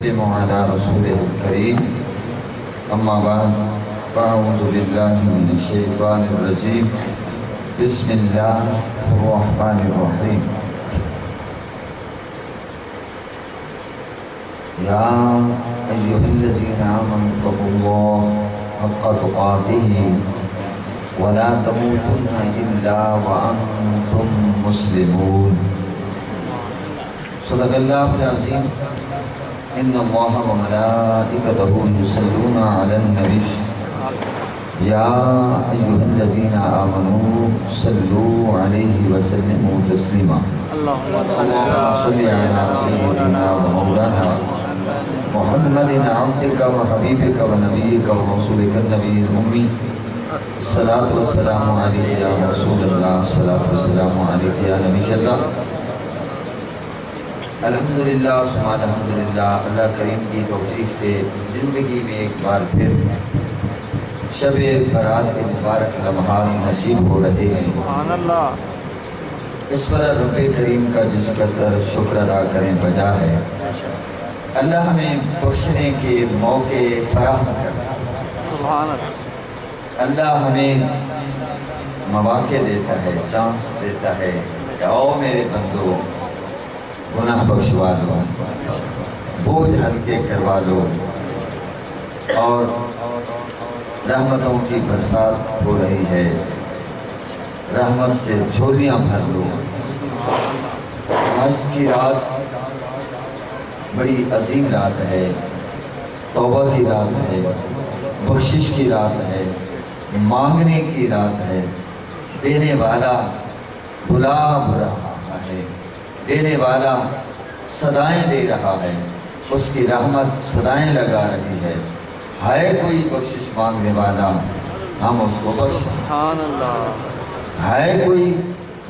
على رسوله الكريم أما بعد فأعوذ بالله من الشيطان الرجيم بسم الله الرحمن الرحيم يا أيها الذين آمنوا اتقوا الله حق تقاته ولا تموتن إلا وأنتم مسلمون صدق الله العظيم ان اللہ وملائکتہ یصلون علی النبی یا ایھا الذین آمنوا صلوا علیہ وسلموا تسلیما اللہم صل علی سیدنا ومولانا محمد عبدک وحبیبک ونبیک ورسولک النبی الأمی الصلاۃ والسلام علیک یا رسول اللہ الصلاۃ والسلام علیک یا نبی اللہ۔ الحمدللہ ثم الحمدللہ، اللہ کریم کی توفیق سے زندگی میں ایک بار پھر شب برات کے مبارک لمحات نصیب ہو رہے ہیں۔ سبحان اللہ۔ اس پر رب کریم کا جس قدر شکر ادا کریں بجا ہے، اللہ ہمیں بخشنے کے موقع فراہم کرتا ہے۔ سبحان اللہ۔ اللہ ہمیں مواقع دیتا ہے، چانس دیتا ہے کہ آؤ میرے بندو، گناہ بخشوا لو، بوجھ ہلکے کروا لو اور رحمتوں کی برسات ہو رہی ہے، رحمت سے جھولیاں بھر لو۔ آج کی رات بڑی عظیم رات ہے، توبہ کی رات ہے، بخشش کی رات ہے، مانگنے کی رات ہے۔ دینے والا بلا رہا ہے، دینے والا صدائیں دے رہا ہے، اس کی رحمت صدائیں لگا رہی ہے۔ ہے کوئی بخشش مانگنے والا، ہم اس کو بخش دیں۔ ہے کوئی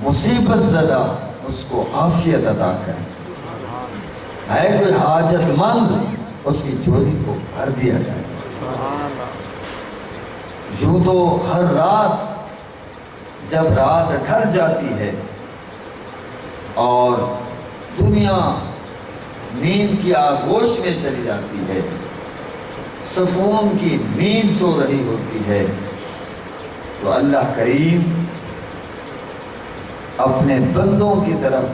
مصیبت زدہ، اس کو عافیت عطا کریں۔ ہے کوئی حاجت مند، اس کی جھولی کو بھر دیا جائے۔ یوں تو ہر رات جب رات ڈھل جاتی ہے اور دنیا نیند کی آغوش میں چلی جاتی ہے، سکون کی نیند سو رہی ہوتی ہے، تو اللہ کریم اپنے بندوں کی طرف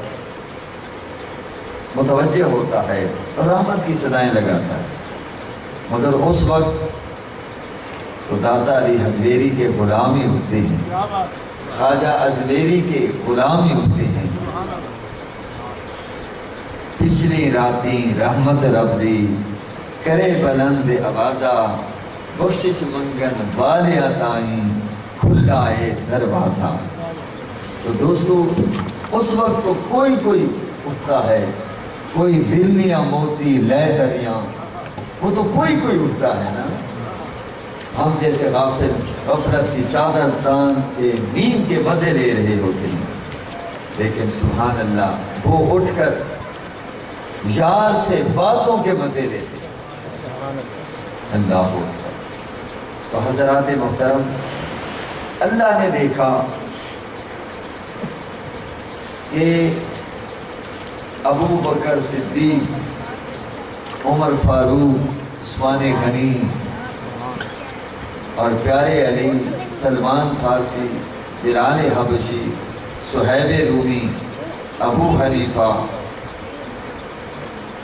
متوجہ ہوتا ہے اور رحمت کی صدائیں لگاتا ہے۔ مگر اس وقت تو داتا علی حجویری کے غلامی ہوتے ہیں، خواجہ اجمیری کے غلامی ہوتے ہیں۔ پچھلی راتیں رحمت رب دی، کرے بلند آوازہ، بخشش منگن والے عطائیں، کھلا ہے دروازہ۔ تو دوستو، اس وقت تو کوئی اٹھتا ہے، کوئی بلیاں موتی لے دریاں، وہ تو کوئی اٹھتا ہے نا۔ ہم جیسے غافل غفلت کی چادر تان کے نیند کے مزے لے رہے ہوتے ہیں، لیکن سبحان اللہ وہ اٹھ کر یار سے باتوں کے مزے لیتے ہیں۔ اللہ اکبر۔ تو حضرات محترم، اللہ نے دیکھا کہ ابو بکر صدیق، عمر فاروق، عثمان غنی اور پیارے علی، سلمان فارسی، بلال حبشی، صہیب رومی، ابو حنیفہ،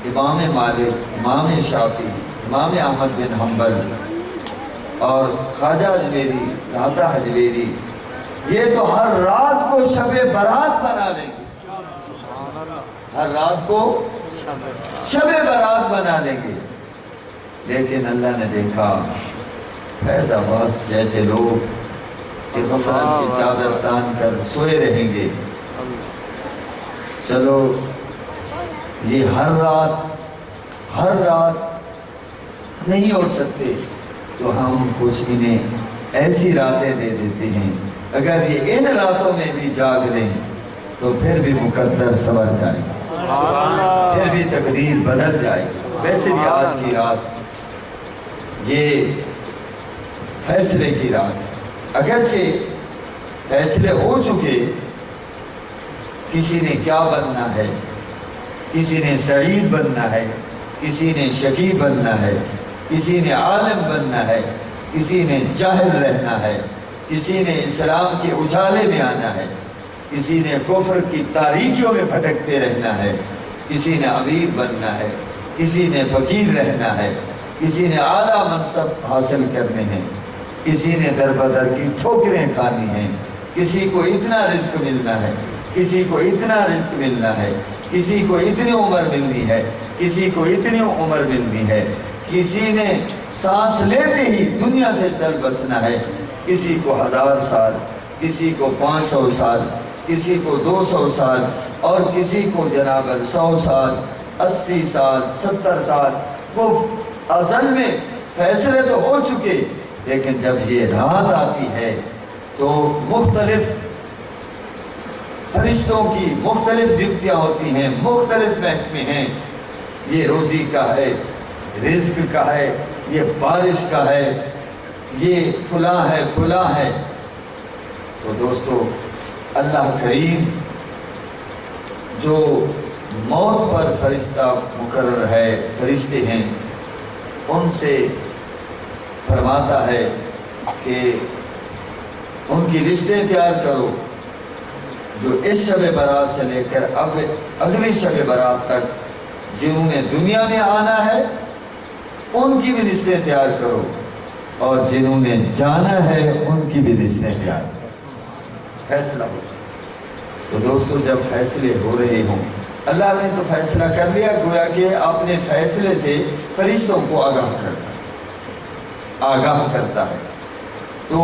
امام مالک، امام شافعی، امام احمد بن حنبل اور خواجہ اجمیری، داتا حجویری، یہ تو ہر رات کو شب برات بنا لیں گے، ہر رات کو شب برات بنا لیں گے۔ لیکن اللہ نے دیکھا فیض عباس جیسے لوگ کہ غفلت کی چادر تان کر سوئے رہیں گے، چلو یہ ہر رات نہیں اٹھ سکتے تو ہم کچھ انہیں ایسی راتیں دے دیتے ہیں، اگر یہ ان راتوں میں بھی جاگ لیں تو پھر بھی مقدر سنور جائے، پھر بھی تقدیر بدل جائے۔ ویسے بھی آج کی رات یہ فیصلے کی رات ہے، اگرچہ فیصلے ہو چکے، کسی نے کیا بننا ہے، کسی نے سعید بننا ہے، کسی نے شقی بننا ہے، کسی نے عالم بننا ہے، کسی نے جاہل رہنا ہے، کسی نے اسلام کے اجالے میں آنا ہے، کسی نے کفر کی تاریکیوں میں بھٹکتے رہنا ہے، کسی نے امیر بننا ہے، کسی نے فقیر رہنا ہے، کسی نے اعلیٰ منصب حاصل کرنے ہیں، کسی نے در بدر کی ٹھوکریں کھانی ہیں، کسی کو اتنا رزق ملنا ہے، کسی کو اتنا رزق ملنا ہے، کسی کو اتنی عمر ملنی ہے، کسی کو اتنی عمر ملنی ہے، کسی نے سانس لیتے ہی دنیا سے چل بسنا ہے، کسی کو 1000 سال، کسی کو 500 سال، کسی کو 200 سال، اور کسی کو جناب 100 سال، 80 سال، 70 سال۔ وہ ازل میں فیصلے تو ہو چکے، لیکن جب یہ رات آتی ہے تو مختلف فرشتوں کی مختلف ڈیوٹیاں ہوتی ہیں، مختلف محکمے ہیں، یہ روزی کا ہے، رزق کا ہے، یہ بارش کا ہے، یہ فلاں ہے فلاں ہے۔ تو دوستو، اللہ کریم جو موت پر فرشتہ مقرر ہے، فرشتے ہیں، ان سے فرماتا ہے کہ ان کی لسٹیں تیار کرو، جو اس شب برات سے لے کر اب اگلی شب برات تک جنہوں نے دنیا میں آنا ہے ان کی بھی لسٹیں تیار کرو، اور جنہوں نے جانا ہے ان کی بھی لسٹیں تیار کرو۔ فیصلہ ہو جائے۔ تو دوستو، جب فیصلے ہو رہے ہوں، اللہ نے تو فیصلہ کر لیا، گویا کہ اپنے فیصلے سے فرشتوں کو آگاہ کرتا ہے۔ تو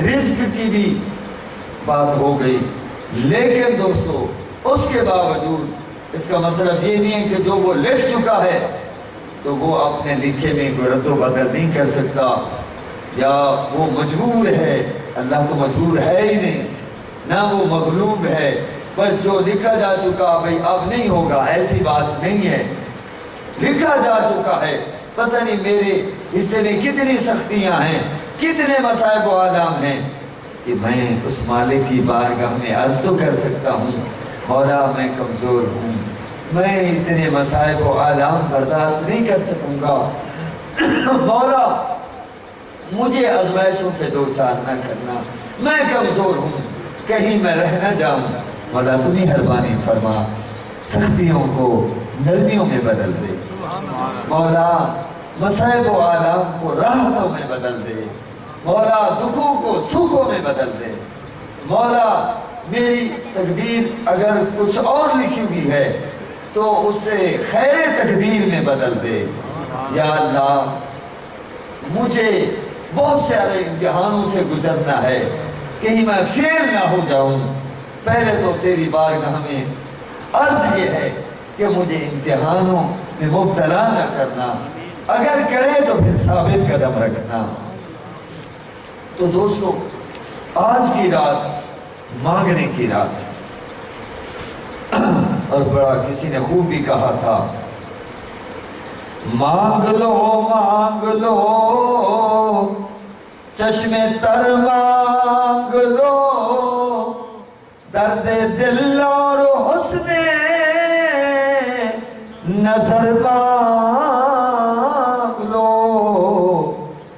رزق کی بھی بات ہو گئی، لیکن دوستو اس کے باوجود اس کا مطلب یہ نہیں ہے کہ جو وہ لکھ چکا ہے تو وہ اپنے لکھے میں کوئی رد و بدل نہیں کر سکتا، یا وہ مجبور ہے۔ اللہ تو مجبور ہے ہی نہیں، نہ وہ مغلوب ہے، بس جو لکھا جا چکا بھئی اب نہیں ہوگا، ایسی بات نہیں ہے۔ لکھا جا چکا ہے، پتہ نہیں میرے حصے میں کتنی سختیاں ہیں، کتنے مصائب و آلام ہیں، کہ میں اس مالک کی بارگاہ میں عرض تو کر سکتا ہوں، مولا میں کمزور ہوں، میں اتنے مصائب و آلام برداشت نہیں کر سکوں گا، مولا مجھے آزمائشوں سے دو چار نہ کرنا، میں کمزور ہوں، کہیں میں رہ نہ جاؤں۔ مولا تم ہی مہربانی فرما، سختیوں کو نرمیوں میں بدل دے، مولا مصائب و آلام کو راحتوں میں بدل دے، مولا دکھوں کو سکھوں میں بدل دے، مولا میری تقدیر اگر کچھ اور لکھی ہوئی ہے تو اسے خیر تقدیر میں بدل دے۔ یا اللہ، مجھے بہت سارے امتحانوں سے گزرنا ہے، کہیں میں فیل نہ ہو جاؤں، پہلے تو تیری بارگاہ میں عرض یہ ہے کہ مجھے امتحانوں میں مبتلا نہ کرنا، اگر کرے تو پھر ثابت قدم رکھنا۔ تو دوستو، آج کی رات مانگنے کی رات ہے، اور بڑا کسی نے خوب بھی کہا تھا، مانگ لو چشم تر مانگ لو، درد دل اور حسن نظر مانگ لو،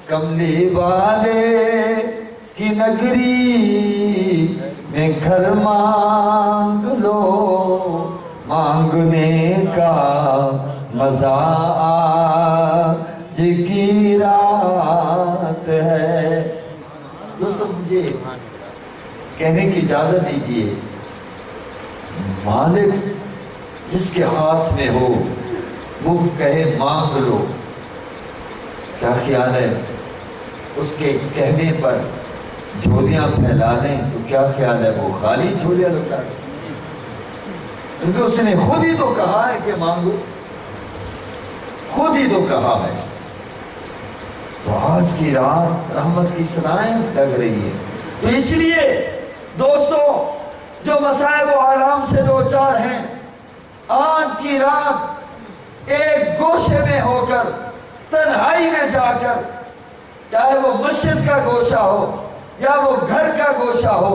کملی والے کی نگری میں گھر مانگ لو، مانگنے کا مزہ آج کی رات ہے۔ دوستو، مجھے کہنے کی اجازت دیجیے، مالک جس کے ہاتھ میں ہو وہ کہے مانگ لو، کیا خیال ہے؟ اس کے کہنے پر جھولیاں پھیلا دیں تو کیا خیال ہے وہ خالی جھولیاں لوٹا دیں؟ کیونکہ اس نے خود ہی تو کہا ہے کہ مانگو، خود ہی تو کہا ہے۔ تو آج کی رات رحمت کی صدائیں لگ رہی ہے، تو اس لیے دوستو جو مصائب و آلام سے دو چار ہیں، آج کی رات ایک گوشے میں ہو کر، تنہائی میں جا کر، چاہے وہ مسجد کا گوشہ ہو یا وہ گھر کا گوشہ ہو،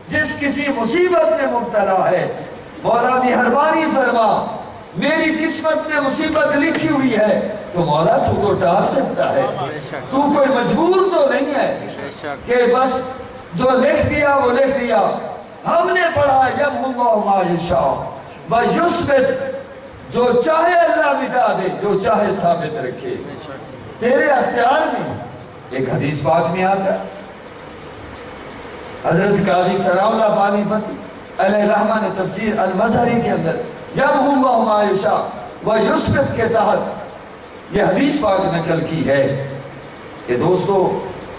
جس کسی مصیبت میں مبتلا ہے، مولا مہربانی فرما میری قسمت میں مصیبت لکھی ہوئی ہے تو مولا تو ٹال سکتا ہے، تو کوئی مجبور تو نہیں ہے کہ بس جو لکھ دیا وہ لکھ دیا۔ ہم نے پڑھا یمحو اللہ ما یشاء ویثبت، جو چاہے اللہ مٹا دے، جو چاہے ثابت رکھے، تیرے اختیار میں۔ ایک حدیث پاک میں آتا ہے، حضرت قاضی سلام اللہ پانی پتی علیہ رحمہ نے تفسیر المظہری کے اندر یمحو اللہ ما یشاء ویثبت کے تحت یہ حدیث پاک نقل کی ہے کہ دوستو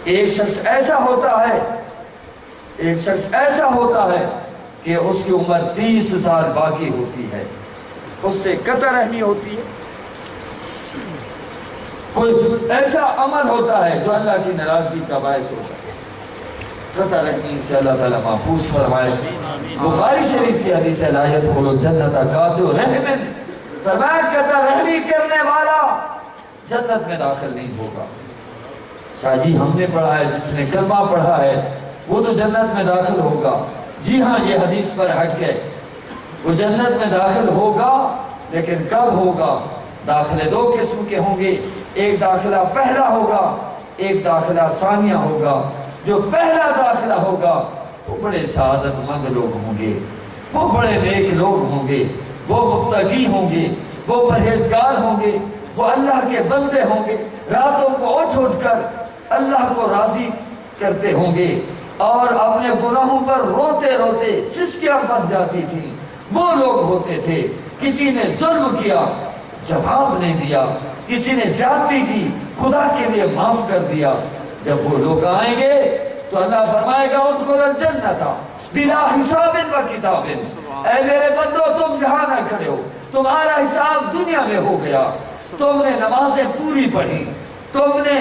ایک شخص ایسا ہوتا ہے کہ اس کی عمر 30 سال باقی ہوتی ہے، اس سے قطع رحمی ہوتی ہے۔ کوئی ایسا عمل ہوتا ہے جو اللہ کی ناراضگی کا باعث ہوتا ہے، قطع رحمی سے اللہ تعالیٰ محفوظ فرمائے۔ بخاری شریف کی حدیث ہے لا يدخل الجنت قاطع رحم، فرمایا قطع رحمی کرنے والا جنت میں داخل نہیں ہوگا۔ شاہ جی ہم نے پڑھا ہے جس نے کلمہ پڑھا ہے وہ تو جنت میں داخل ہوگا۔ جی ہاں یہ حدیث پر حق ہے، وہ جنت میں داخل ہوگا، لیکن کب ہوگا؟ داخلے دو قسم کے ہوں گے، ایک داخلہ پہلا ہوگا، ایک داخلہ ثانیہ ہوگا۔ جو پہلا داخلہ ہوگا وہ بڑے سعادت مند لوگ ہوں گے، وہ بڑے نیک لوگ ہوں گے، وہ متقی ہوں گے، وہ پرہیزگار ہوں گے، وہ اللہ کے بندے ہوں گے، راتوں کو اٹھ کر اللہ کو راضی کرتے ہوں گے، اور اپنے گناہوں پر روتے روتے سسکیاں بن جاتی تھی۔ وہ لوگ ہوتے تھے کسی نے ظلم کیا جواب نہیں دیا، کسی نے زیادتی کی خدا کے لیے معاف کر دیا۔ جب وہ لوگ آئیں گے تو اللہ فرمائے گا ادخل الجنت بلا حساب و کتاب، اے میرے بندو تم جہاں نہ کھڑے ہو، تمہارا حساب دنیا میں ہو گیا، تم نے نمازیں پوری پڑھی، تم نے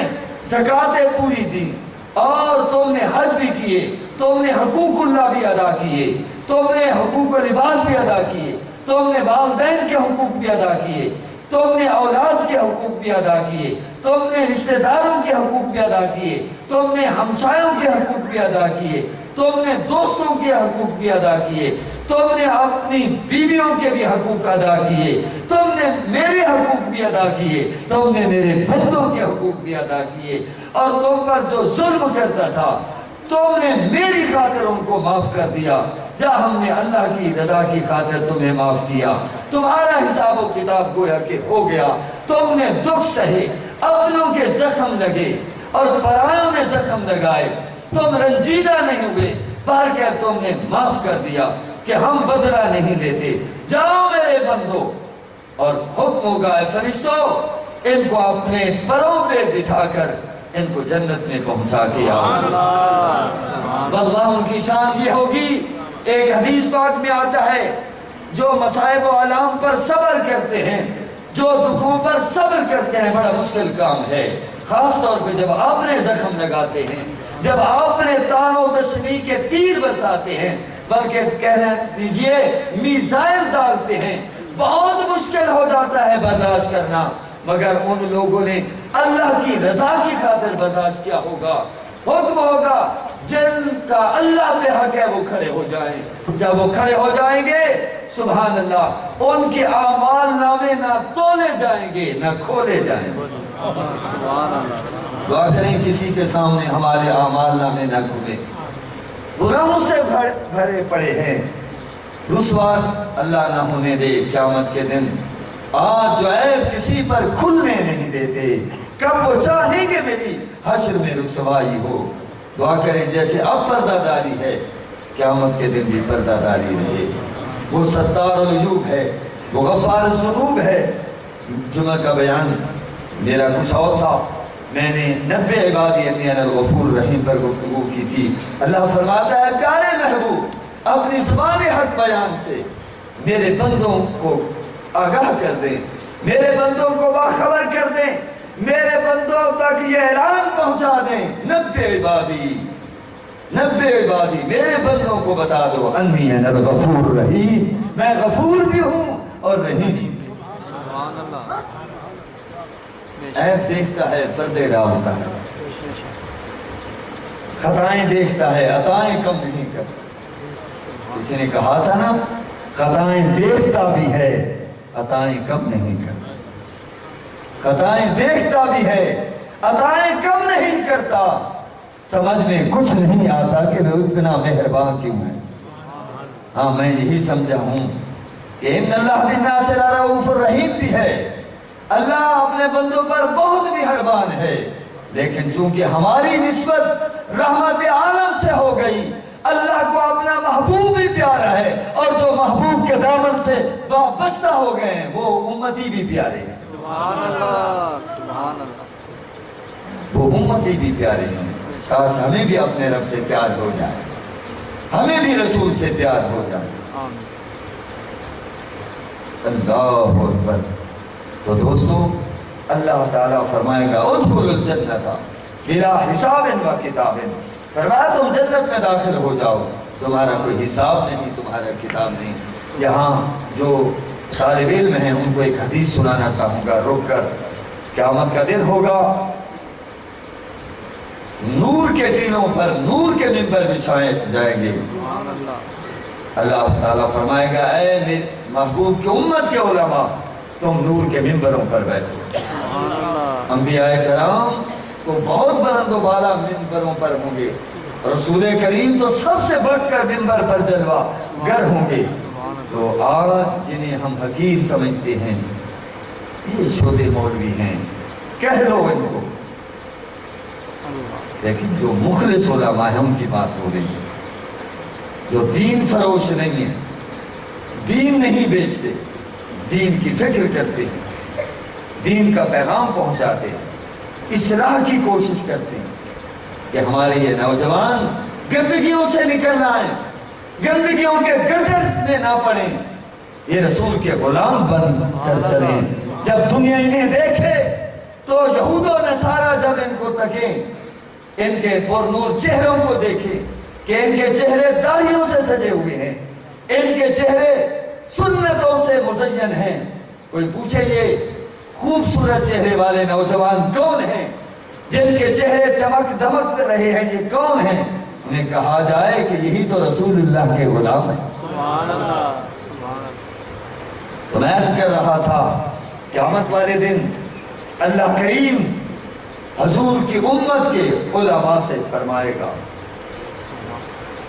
زکاتیں پوری دی، اور تم نے حج بھی کیے، تم نے حقوق اللہ بھی ادا کیے، تم نے حقوق العباد بھی ادا کیے، تم نے والدین کے حقوق بھی ادا کیے، تم نے اولاد کے حقوق بھی ادا کیے، تم نے رشتہ داروں کے حقوق بھی ادا کیے، تم نے ہمسایوں کے حقوق بھی ادا کیے، تم نے دوستوں کے حقوق بھی ادا کیے، تم نے اپنی بیویوں کے بھی حقوق ادا کیے، تم نے میرے حقوق بھی ادا کیے، تم نے میرے بندوں کے حقوق بھی ادا کیے، اور تم پر جو ظلم کرتا تھا تم نے میری خاطر ان کو معاف کر دیا۔ جا ہم نے اللہ کی رضا کی خاطر تمہیں معاف کیا، تمہارا حساب و کتاب گویا کہ ہو گیا، تم نے دکھ سہے، اپنوں کے زخم لگے اور پرایوں نے زخم لگائے، تم رنجیدہ نہیں ہوئے، بلکہ تم نے معاف کر دیا کہ ہم بدلہ نہیں لیتے۔ جاؤ میرے بندو، اور حکم ہوگا اے فرشتوں ان کو اپنے پروں پہ بٹھا کر ان کو جنت میں پہنچا کے آؤ۔ واللہ ان کی شان یہ ہوگی، ایک حدیث پاک میں آتا ہے جو مصائب و آلام پر صبر کرتے ہیں، جو دکھوں پر صبر کرتے ہیں، بڑا مشکل کام ہے، خاص طور پہ جب آپ نے زخم لگاتے ہیں، جب آپ نے تان و تشنیع کے تیر برساتے ہیں، بلکہ کہنا دیجئے میزائل ڈالتے ہیں، بہت مشکل ہو جاتا ہے برداشت کرنا، مگر ان لوگوں نے اللہ کی رضا کی خاطر برداشت کیا ہوگا۔ حکم ہوگا جن کا اللہ پہ حق ہے وہ کھڑے ہو جائیں، جب وہ کھڑے ہو جائیں گے سبحان اللہ ان کے اعمال نامے نہ تولے جائیں گے نہ کھولے جائیں گے۔ دعا کریں کسی کے سامنے ہمارے اعمال نامے نہ کھلے، گناہوں سے بھرے پڑے ہیں، رسوا اللہ نہ ہونے دے قیامت کے دن۔ آج جو عیب کسی پر کھلنے نہیں دیتے، کب وہ چاہیں گے میری حشر میں رسوائی ہو۔ دعا کریں جیسے اب پردہ داری ہے قیامت کے دن بھی پردہ داری رہے۔ وہ ستار العیوب ہے، وہ غفار الذنوب ہے۔ جمعہ کا بیان میرا کچھ اور تھا، میں نے 90 عبادی انی انا الغفور الرحیم پر گفتگو کی تھی۔ اللہ فرماتا ہے پیارے محبوب اپنی زبان حق بیان سے میرے بندوں کو آگاہ کر دیں، میرے بندوں کو باخبر کر دیں، میرے بندوں تک یہ اعلان پہنچا دیں 90 عبادی میرے بندوں کو بتا دو انی انا الغفور الرحیم، میں غفور بھی ہوں اور رحیم بھی۔ عیب دیکھتا ہے پردے ڈالتا ہے، خطائیں دیکھتا ہے عطائیں کم نہیں کرتا۔ کسی نے کہا تھا نا خطائیں دیکھتا بھی ہے عطائیں کم نہیں کرتا، خطائیں دیکھتا بھی ہے، عطائیں کم نہیں کرتا۔ سمجھ میں کچھ نہیں آتا کہ وہ اتنا مہربان کیوں ہے۔ ہاں میں یہی سمجھا ہوں کہ ان اللہ بالناس لرؤوف الرحیم بھی ہے، اللہ اپنے بندوں پر بہت مہربان ہے، لیکن چونکہ ہماری نسبت رحمت عالم سے ہو گئی، اللہ کو اپنا محبوب بھی پیارا ہے، اور جو محبوب کے دامن سے وابستہ ہو گئے ہیں وہ امتی بھی پیارے ہیں۔ سبحان اللہ، سبحان اللہ، وہ امتی بھی پیارے ہیں۔ کاش ہمیں بھی اپنے رب سے پیار ہو جائے، ہمیں بھی رسول سے پیار ہو جائے۔ آمین۔ اللہ اکبر۔ تو دوستو اللہ تعالیٰ فرمائے گا ادخلوا الجنت بلا حساب و کتاب، فرمایا تم جنت میں داخل ہو جاؤ، تمہارا کوئی حساب نہیں، تمہارا کتاب نہیں۔ یہاں جو طالب علم ہیں ان کو ایک حدیث سنانا چاہوں گا رک کر۔ قیامت کا دن ہوگا، نور کے ٹینوں پر نور کے ممبر بچھائے جائیں گے۔ سبحان اللہ، اللہ تعالیٰ فرمائے گا اے میرے محبوب کی امت کے علماء تم نور کے ممبروں پر بیٹھو۔ سبحان اللہ، انبیاء کرام تو بہت بلند و بالا ممبروں پر ہوں گے، رسول کریم تو سب سے بڑھ کر ممبر پر جلوہ گر ہوں گے۔ تو آج جنہیں ہم حقیر سمجھتے ہیں یہ چھوٹے مولوی ہیں، کہہ لو ان کو، لیکن جو مخلص علماء ہیں ان کی بات ہو رہی ہے، جو دین فروش نہیں ہے، دین نہیں بیچتے، دین کی فکر کرتے ہیں، دین کا پیغام پہنچاتے ہیں، اصلاح کی کوشش کرتے ہیں کہ ہمارے یہ نوجوان گندگیوں سے نکل آئیں، گندگیوں کے گٹر میں نہ پڑیں، یہ رسول کے غلام بن کر چلیں۔ جب دنیا انہیں دیکھے تو یہود و نصارہ جب ان کو تکیں، ان کے پر نور چہروں کو دیکھیں کہ ان کے چہرے داڑھیوں سے سجے ہوئے ہیں، ان کے چہرے سنتوں سے مزین ہیں، کوئی پوچھے یہ خوبصورت چہرے والے نوجوان کون ہیں، جن کے چہرے چمک دمک رہے ہیں، یہ کون ہیں؟ انہیں کہا جائے کہ یہی تو رسول اللہ کے غلام ہیں۔ سبحان اللہ، سبحان اللہ۔ تو میں عرض کر رہا تھا قیامت والے دن اللہ کریم حضور کی امت کے علماء سے فرمائے گا،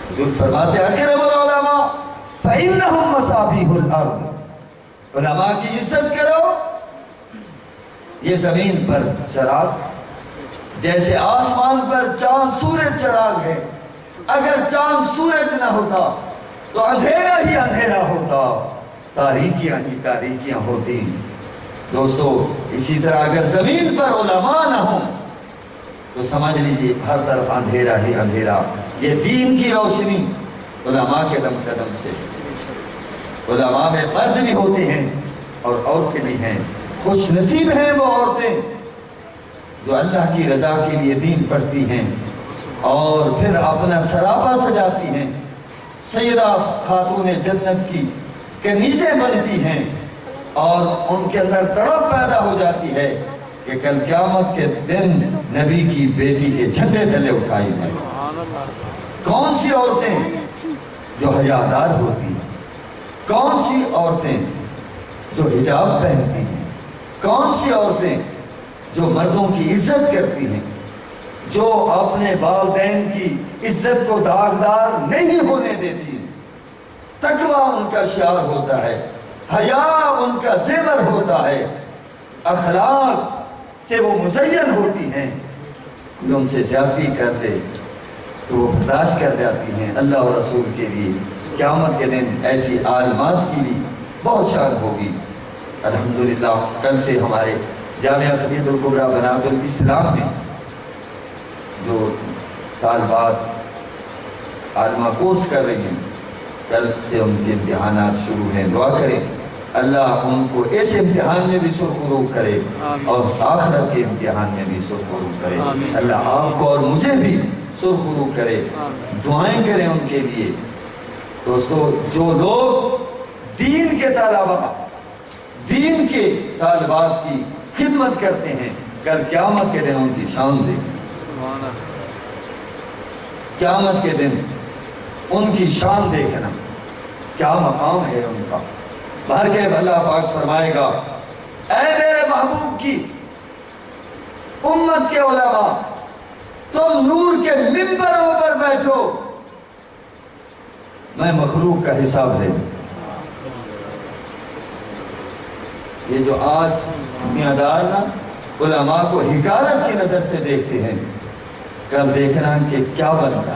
حضور فرماتے ہیں اکرم العلماء فإنہم مصابیح الارض، علماء کی عزت کرو، یہ زمین پر چراغ جیسے آسمان پر چاند سورج چراغ ہے، اگر چاند سورج نہ ہوتا تو اندھیرا ہی اندھیرا ہوتا، تاریکیاں ہی تاریکیاں ہوتی۔ دوستو اسی طرح اگر زمین پر علماء نہ ہوں تو سمجھ لیجیے ہر طرف اندھیرا ہی اندھیرا۔ یہ دین کی روشنی علماء کے دم قدم سے، علماء میں مرد بھی ہوتے ہیں اور عورتیں بھی ہیں، خوش نصیب ہیں وہ عورتیں جو اللہ کی رضا کے لیے دین پڑھتی ہیں اور پھر اپنا سراپا سجاتی ہیں، سیدہ خاتون جنت کی کنیزیں بنتی ہیں، اور ان کے اندر تڑپ پیدا ہو جاتی ہے کہ کل قیامت کے دن نبی کی بیٹی کے جھنڈے تلے اٹھائی جائیں۔ کون سی عورتیں جو حیادار ہوتی ہیں، کون سی عورتیں جو حجاب پہنتی ہیں، کون سی عورتیں جو مردوں کی عزت کرتی ہیں، جو اپنے والدین کی عزت کو داغدار نہیں ہونے دیتی، تقویٰ ان کا شعار ہوتا ہے، حیا ان کا زیور ہوتا ہے، اخلاق سے وہ مزین ہوتی ہیں، کوئی ان سے زیادتی کر دے تو وہ برداشت کر جاتی ہیں اللہ اور رسول کے لیے۔ قیامت کے دن ایسی عالمات کی بھی بہت شان ہوگی۔ الحمدللہ کل سے ہمارے جامعہ خدیجہ الکبریٰ بنات الاسلام میں جو طالبات عالمہ کورس کر رہی ہیں، کل سے ان کے امتحانات شروع ہیں، دعا کریں اللہ ان کو اس امتحان میں بھی سرخروغ کرے اور آخرت کے امتحان میں بھی سرخروغ کرے۔ اللہ آپ کو اور مجھے بھی سرخروغ کرے، دعائیں کریں ان کے لیے۔ دوستو جو لوگ دین کے طلباء، دین کے طالبات کی خدمت کرتے ہیں، کل قیامت کے دن ان کی شان دیکھیں، قیامت کے دن ان کی شان دیکھنا، کیا مقام ہے ان کا، بہر کے اللہ پاک فرمائے گا اے میرے محبوب کی امت کے علماء تم نور کے ممبروں پر بیٹھو، میں مخلوق کا حساب دے دوں۔ یہ جو آج دنیا دار نا علماء کو حکارت کی نظر سے دیکھتے ہیں، کل دیکھنا کہ کیا بنتا۔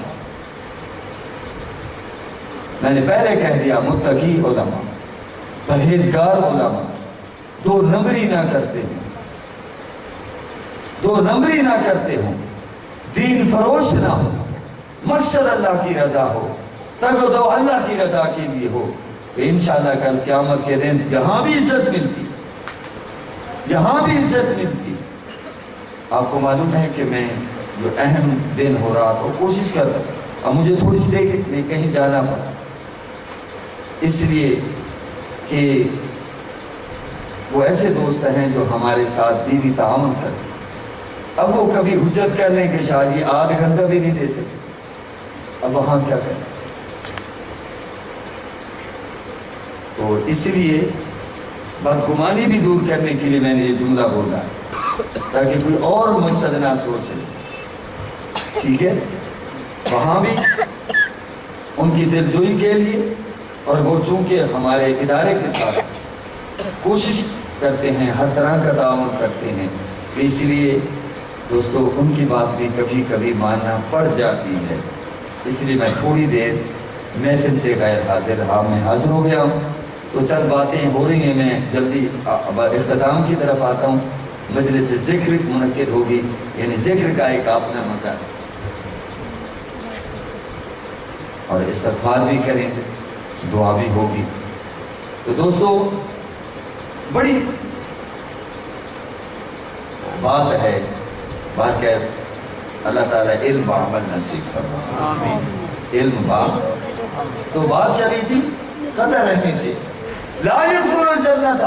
میں نے پہلے کہہ دیا متقی علماء، پرہیزگار علماء، دو نمبری نہ کرتے ہیں، دو نمبری نہ کرتے ہوں، دین فروش نہ ہو، مقصد اللہ کی رضا ہو، تگ و دو اللہ کی رضا کے لیے ہو، تو انشاءاللہ کل قیامت کے دن یہاں بھی عزت ملتی، یہاں بھی عزت ملتی۔ آپ کو معلوم ہے کہ میں جو اہم دن ہو رہا تو کوشش کر رہا ہوں، اب مجھے تھوڑی سی دیر میں کہیں جانا پڑا، اس لیے کہ وہ ایسے دوست ہیں جو ہمارے ساتھ دینی تعاون کرتے ہیں۔ اب وہ کبھی حجت کر لیں کہ شاید یہ آدھ گھنٹہ بھی نہیں دے سکتے، اب وہاں کیا کریں؟ تو اس لیے بدگمانی بھی دور کرنے کے لیے میں نے یہ جملہ بولا تاکہ کوئی اور مقصد نہ سوچے، ٹھیک ہے؟ وہاں بھی ان کی دلجوئی کے لیے، اور وہ چونکہ ہمارے ادارے کے ساتھ کوشش کرتے ہیں، ہر طرح کا تعاون کرتے ہیں، اس لیے دوستو ان کی بات بھی کبھی کبھی ماننا پڑ جاتی ہے۔ اس لیے میں تھوڑی دیر محفل سے غیر حاضر رہا، میں حاضر ہو گیا ہوں، تو چند باتیں ہو رہی ہیں، میں جلدی اختتام کی طرف آتا ہوں۔ مجلس ذکر منعقد ہوگی، یعنی ذکر کا ایک اپنا مزہ ہے، اور استغفار بھی کریں گے، دعا بھی ہوگی۔ تو دوستو بڑی بات ہے، بات کہ اللہ تعالیٰ علم عمل نصیب فرمائے، آمین۔ علم بات تو بات چلی تھی قطع رحمی سے، لا يدخل الجنت،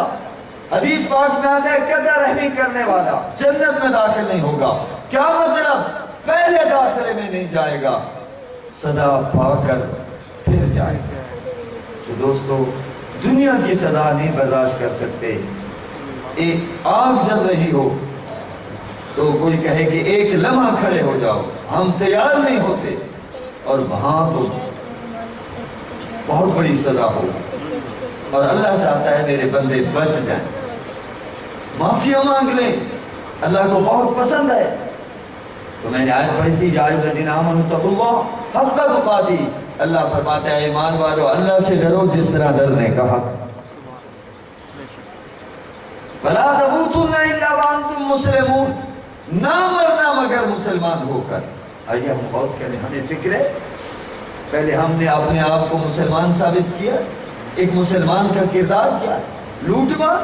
حدیث پاک میں آتا ہے قطع رحمی کرنے والا جنت میں داخل نہیں ہوگا۔ کیا مطلب؟ پہلے داخلے میں نہیں جائے گا، سزا پا کر پھر جائے گا۔ تو دوستو دنیا کی سزا نہیں برداشت کر سکتے۔ ایک آگ جل رہی ہو تو کوئی کہے کہ ایک لمحہ کھڑے ہو جاؤ، ہم تیار نہیں ہوتے، اور وہاں تو بہت بڑی سزا ہو، اور اللہ چاہتا ہے میرے بندے بچ جائیں، معافیاں مانگ لیں، اللہ کو بہت پسند ہے۔ تو میں نے آیت پڑھی تھی یا ایھا الذین آمنوا اتقوا اللہ حق تقاته، اللہ فرماتا ہے ایمان والو اللہ سے ڈرو جس طرح ڈرنے کا حق، ولا تموتن الا وانتم مسلمون، نہ مرنا مگر مسلمان ہو کر۔ آئیے ہم غور کریں، ہمیں فکر ہے، پہلے ہم نے اپنے آپ کو مسلمان ثابت کیا، ایک مسلمان کا کردار کیا ہے؟ لوٹ مار۔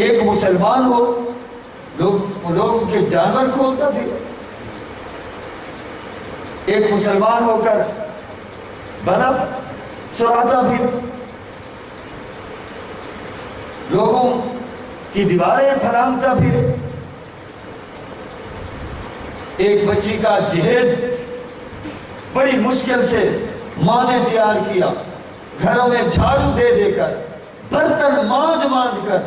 ایک مسلمان ہو لوگوں کے جانور کھولتا پھر، ایک مسلمان ہو کر بنب چراتا پھر، لوگوں کی دیواریں پھلانگتا پھر، ایک بچی کا جہیز بڑی مشکل سے ماں نے تیار کیا، گھروں میں جھاڑو دے دے کر، برتن مانج مانج کر،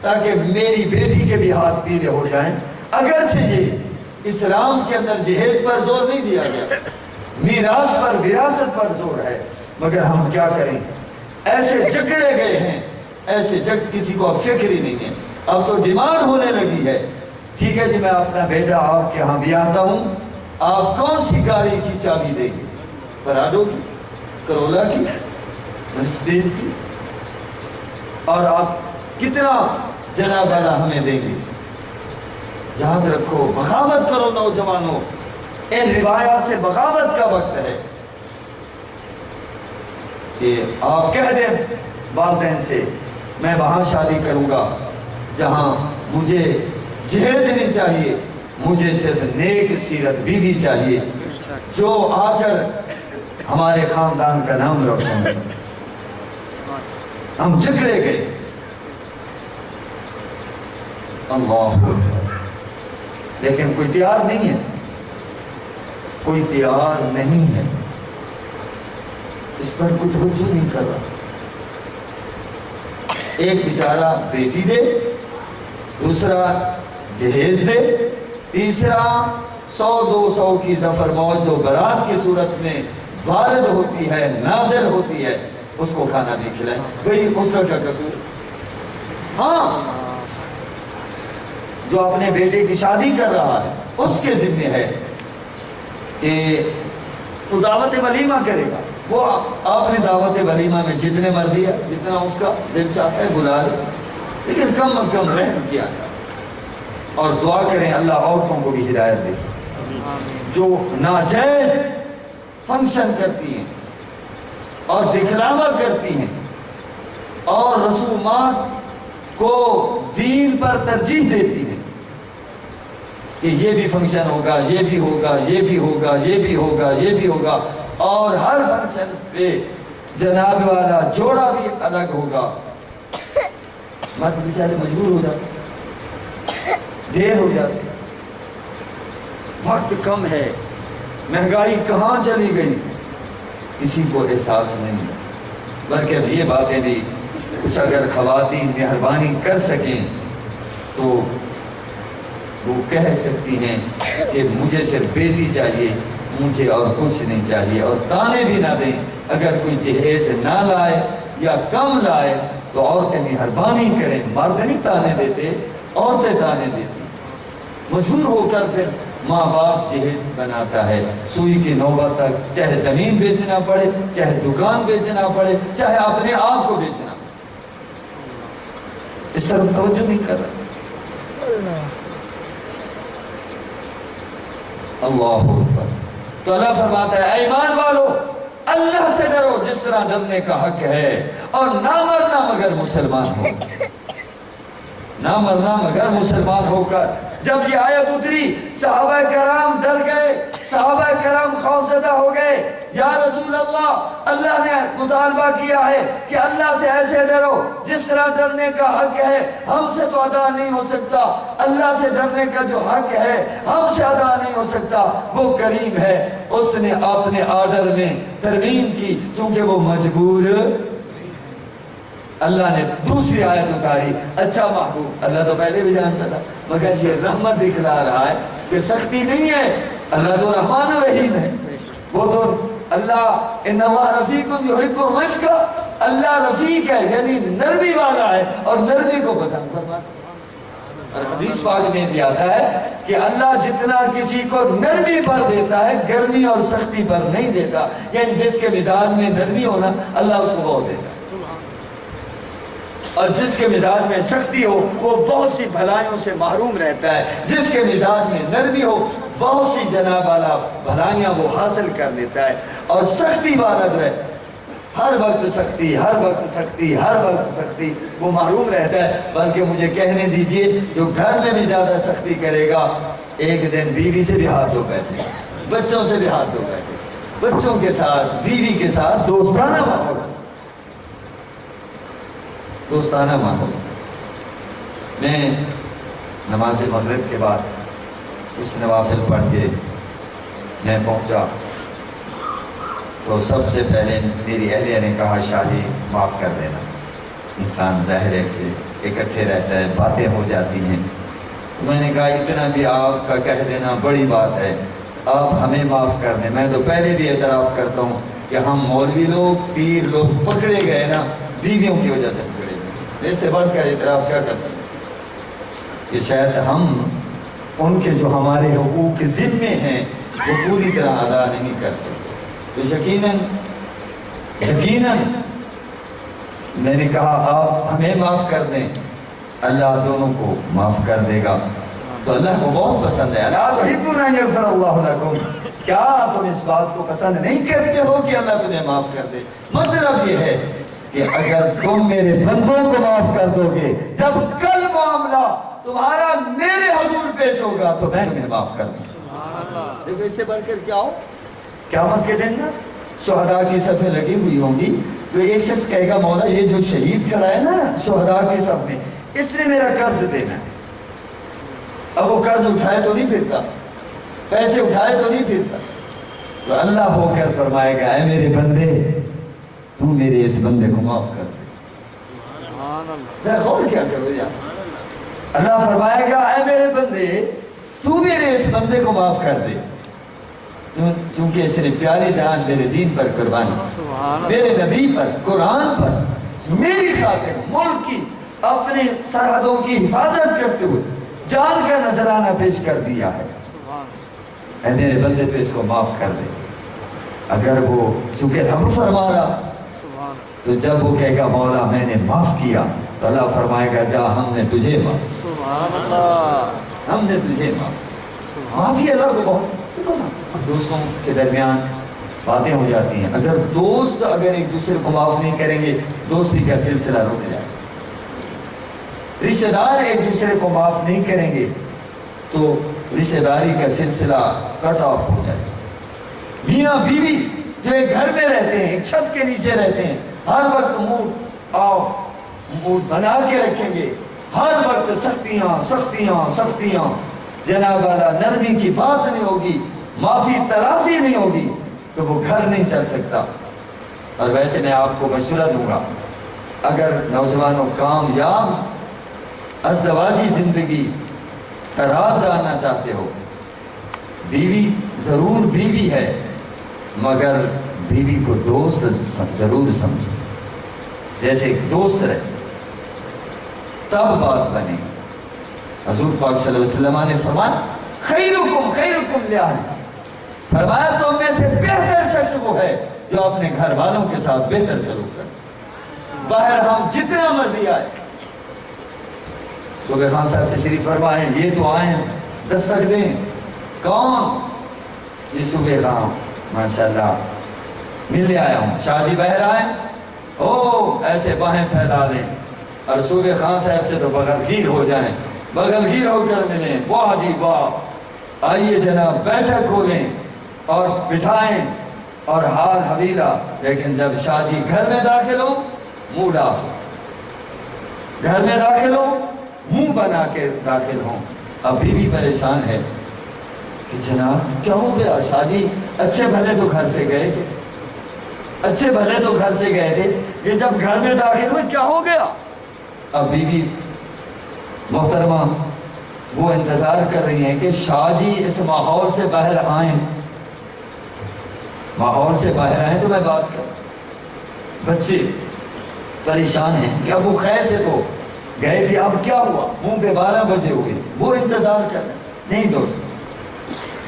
تاکہ میری بیٹی کے بھی ہاتھ پیلے ہو جائیں۔ اگرچہ یہ اسلام کے اندر جہیز پر زور نہیں دیا گیا، میراث پر، وراثت پر زور ہے، مگر ہم کیا کریں، ایسے جکڑے گئے ہیں، ایسے جگ کسی کو اب فکر ہی نہیں ہے۔ اب تو ڈیمانڈ ہونے لگی ہے، ٹھیک ہے جی میں اپنا بیٹا آپ کے ہاں بھی آتا ہوں، آپ کون سی گاڑی کی چابی دیں گے؟ پراڈو کی، کرولا کی، مرسڈیز کی، اور آپ کتنا جناب والا ہمیں دیں گے؟ یاد رکھو، بغاوت کرو نوجوانوں، ان روایات سے بغاوت کا وقت ہے کہ آپ کہہ دیں والدین سے میں وہاں شادی کروں گا جہاں مجھے جہیز نہیں چاہیے، مجھے صرف نیک سیرت بیوی چاہیے جو آ کر ہمارے خاندان کا نام روشن کرے۔ ہم جکڑے گئے، اللہ، لیکن کوئی تیار نہیں ہے، کوئی تیار نہیں ہے، اس پر کوئی توجہ نہیں کر رہا۔ ایک بیچارہ بیٹی دے، دوسرا جہیز دے، تیسرا 100-200 کی ظفر موج جو برات کی صورت میں وارد ہوتی ہے، نازل ہوتی ہے، اس کو کھانا بھی کھلائیں۔ بھئی اس کا کیا قصور؟ ہاں، جو اپنے بیٹے کی شادی کر رہا ہے اس کے ذمہ ہے کہ وہ دعوت ولیمہ کرے گا، وہ آپ نے دعوت ولیمہ میں جتنے مرضی ہے، جتنا اس کا دل چاہتا ہے بلا لے، لیکن کم از کم رحم کیا جائے اور دعا کریں اللہ عورتوں کو بھی ہدایت دے جو ناجائز فنکشن کرتی ہیں اور دکھلاوا کرتی ہیں اور رسومات کو دین پر ترجیح دیتی ہیں کہ یہ بھی فنکشن ہوگا، یہ بھی ہوگا، یہ بھی ہوگا، یہ بھی ہوگا، یہ بھی ہوگا، اور ہر فنکشن پہ جناب والا جوڑا بھی الگ ہوگا۔ مرد بیچارے مجبور ہو جاتے، دیر ہو جاتی، وقت کم ہے، مہنگائی کہاں چلی گئی، کسی کو احساس نہیں، بلکہ اب یہ باتیں بھی کچھ اگر خواتین مہربانی کر سکیں تو وہ کہہ سکتی ہیں کہ مجھے صرف بیٹی چاہیے، مجھے اور کچھ نہیں چاہیے، اور تانے بھی نہ دیں۔ اگر کوئی جہیز نہ لائے یا کم لائے تو عورتیں مہربانی کریں، مرد نہیں تانے دیتے، عورتیں تانے دیتی، مجبور ہو کر پھر ماں باپ جہیز بناتا ہے، سوئی کی نوبت تک، چاہے زمین بیچنا پڑے، چاہے دکان بیچنا پڑے، چاہے اپنے آپ کو بیچنا پڑے، اس طرف توجہ نہیں کر رہا۔ اللہ اکبر۔ تو اللہ فرماتا ہے اے ایمان والو اللہ سے ڈرو جس طرح ڈرنے کا حق ہے، اور نہ مرنا مگر مسلمان ہو، نہ مرنا مگر مسلمان ہو کر۔ جب یہ آیت اتری صحابہ کرام ڈر گئے، صحابہ کرام خوفزدہ ہو گئے، یا رسول اللہ، اللہ نے مطالبہ کیا ہے کہ اللہ سے ایسے ڈرو جس طرح ڈرنے کا حق ہے، ہم سے تو ادا نہیں ہو سکتا، اللہ سے ڈرنے کا جو حق ہے ہم سے ادا نہیں ہو سکتا، وہ کریم ہے، اس نے اپنے آرڈر میں ترمیم کی کیونکہ وہ مجبور۔ اللہ نے دوسری آیت اتاری، اچھا محبوب، اللہ تو پہلے بھی جانتا تھا مگر یہ رحمت دکھلا رہا ہے کہ سختی نہیں ہے، اللہ تو رحمان و رحیم ہے، وہ تو اللہ ان اللہ رفیق یحب الرفق، اللہ رفیق ہے یعنی نرمی والا ہے اور نرمی کو پسند فرماتا ہے۔ اور حدیث پاک میں بھی آتا ہے کہ اللہ جتنا کسی کو نرمی پر دیتا ہے گرمی اور سختی پر نہیں دیتا، یعنی جس کے مزاج میں نرمی ہونا اللہ اس کو بہت دیتا ہے، اور جس کے مزاج میں سختی ہو وہ بہت سی بھلائیوں سے محروم رہتا ہے، جس کے مزاج میں نرمی ہو بہت سی جناب والا بھلائیاں وہ حاصل کر لیتا ہے، اور سختی والا جو ہے ہر وقت سختی، ہر وقت سختی، ہر وقت سختی، وہ محروم رہتا ہے۔ بلکہ مجھے کہنے دیجئے جو گھر میں بھی زیادہ سختی کرے گا ایک دن بیوی سے بھی ہاتھ دھو بیٹھے، بچوں سے بھی ہاتھ دھو بیٹھے، بچوں کے ساتھ بیوی کے ساتھ دوستانہ ماحول، دوستانہ ماحول۔ میں نماز مغرب کے بعد کچھ نوافل پڑھ کے میں پہنچا تو سب سے پہلے میری اہلیہ نے کہا شاہ جی معاف کر دینا، انسان ظاہر ہے کہ اکٹھے رہتا ہے، باتیں ہو جاتی ہیں، میں نے کہا اتنا بھی آپ کا کہہ دینا بڑی بات ہے، آپ ہمیں معاف کر دیں۔ میں تو پہلے بھی اعتراف کرتا ہوں کہ ہم مولوی لوگ، پیر لوگ پکڑے گئے نا بیویوں کی وجہ سے پکڑے گئے، اس سے بڑھ کر اعتراف کیا کر سکتے کہ شاید ہم ان کے جو ہمارے حقوق ذمے ہیں وہ پوری طرح ادا نہیں کر سکتے۔ تو یقیناً میں نے کہا آپ ہمیں معاف کر دیں، اللہ دونوں کو معاف کر دے گا۔ تو اللہ کو بہت پسند ہے، الا تحبون ان یغفر اللہ لکم، کیا تم اس بات کو پسند نہیں کرتے ہو کہ اللہ تمہیں معاف کر دے؟ مطلب یہ ہے کہ اگر تم میرے بندوں کو معاف کر دو گے، جب کل معاملہ تمہارا میرے حضور پیش ہوگا تو میں تمہیں معاف کر دوں۔ دیکھو اس سے بڑھ کر کیا ہو، قیامت کے دن نا شہداء کی صفیں لگی ہوئی ہوں گی تو ایک شخص کہے گا مولا یہ جو شہید کھڑا ہے نا شہداء کی صف میں، اس نے میرا قرض دینا ہے۔ اب وہ قرض اٹھائے تو نہیں پھرتا، پیسے اٹھائے تو نہیں پھرتا، تو اللہ ہو کر فرمائے گا اے میرے بندے تو میرے اس بندے کو معاف کر دے۔ سبحان اللہ ذرا غور کیا کرو یار. اللہ فرمائے گا اے میرے بندے تو میرے اس بندے کو معاف کر دے چونکہ اس نے پیاری جان میرے دین پر قربانی, سبحان میرے اللہ نبی پر, قرآن پر, میری خاطر ملک کی اپنے سرحدوں کی حفاظت کرتے ہوئے جان کا نذرانہ پیش کر دیا ہے. سبحان اے میرے بندے تو اس کو معاف کر دے. اگر وہ چونکہ رب فرما رہا سبحان تو جب وہ کہے گا مولا میں نے معاف کیا تو اللہ فرمائے گا جا ہم نے تجھے معاف, سبحان اللہ ہم نے تجھے معاف. معافی اللہ کو بہت, دیکھو نا دوستوں کے درمیان باتیں ہو جاتی ہیں, اگر دوست اگر ایک دوسرے کو معاف نہیں کریں گے دوستی کا سلسلہ رک جائے. رشتہ دار ایک دوسرے کو معاف نہیں کریں گے تو رشتہ داری کا سلسلہ کٹ آف ہو جائے. میاں بیوی جو ایک گھر میں رہتے ہیں, ایک چھت کے نیچے رہتے ہیں, ہر وقت موڈ آف, موڈ بنا کے رکھیں گے, ہر وقت سختیاں سختیاں سختیاں, جناب والا نرمی کی بات نہیں ہوگی, معافی تلافی نہیں ہوگی تو وہ گھر نہیں چل سکتا. اور ویسے میں آپ کو مشورہ دوں گا, اگر نوجوانوں کامیاب ازدواجی زندگی کا راز جاننا چاہتے ہو, بیوی ضرور بیوی ہے مگر بیوی کو دوست ضرور سمجھو, جیسے ایک دوست رہے تب بات بنے. حضور پاک صلی اللہ علیہ وسلم نے فرمایا خیرکم خیرکم لأہلہ, فرمایا تم میں سے بہتر شخص وہ ہے جو اپنے گھر والوں کے ساتھ بہتر سلوک کرے. باہر ہم جتنا مرضی آئے, صبح خان صاحب تشریف فرمائیں, یہ تو آئیں دستک دیں, کون؟ یہ صبح خان ماشاءاللہ ملنے آیا ہوں, شادی بہر آئیں او ایسے باہیں پھیلا لیں اور صبح خان صاحب سے تو بغل گیر ہو جائیں, بغل گیر ہو کر ملیں, واہ جی واہ, آئیے جناب بیٹھک کھولیں اور بٹھائیں اور حال حویلہ. لیکن جب شادی گھر میں داخل ہو منہ ڈاف, گھر میں داخل ہو منہ بنا کے داخل ہوں. اب بیوی پریشان ہے کہ جناب کیا ہو گیا, شادی اچھے بھلے تو گھر سے گئے تھے, اچھے بھلے تو گھر سے گئے تھے, یہ جب گھر میں داخل ہوئے کیا ہو گیا. اب بیوی محترمہ وہ انتظار کر رہی ہیں کہ شادی اس ماحول سے باہر آئیں, ماحول سے باہر آئیں تو میں بات کروں. بچے پریشان ہیں کہ اب وہ خیر سے تو گئے تھے, اب کیا ہوا, منہ پہ 12 بجے ہوئے, وہ انتظار کر رہے ہیں. نہیں دوست,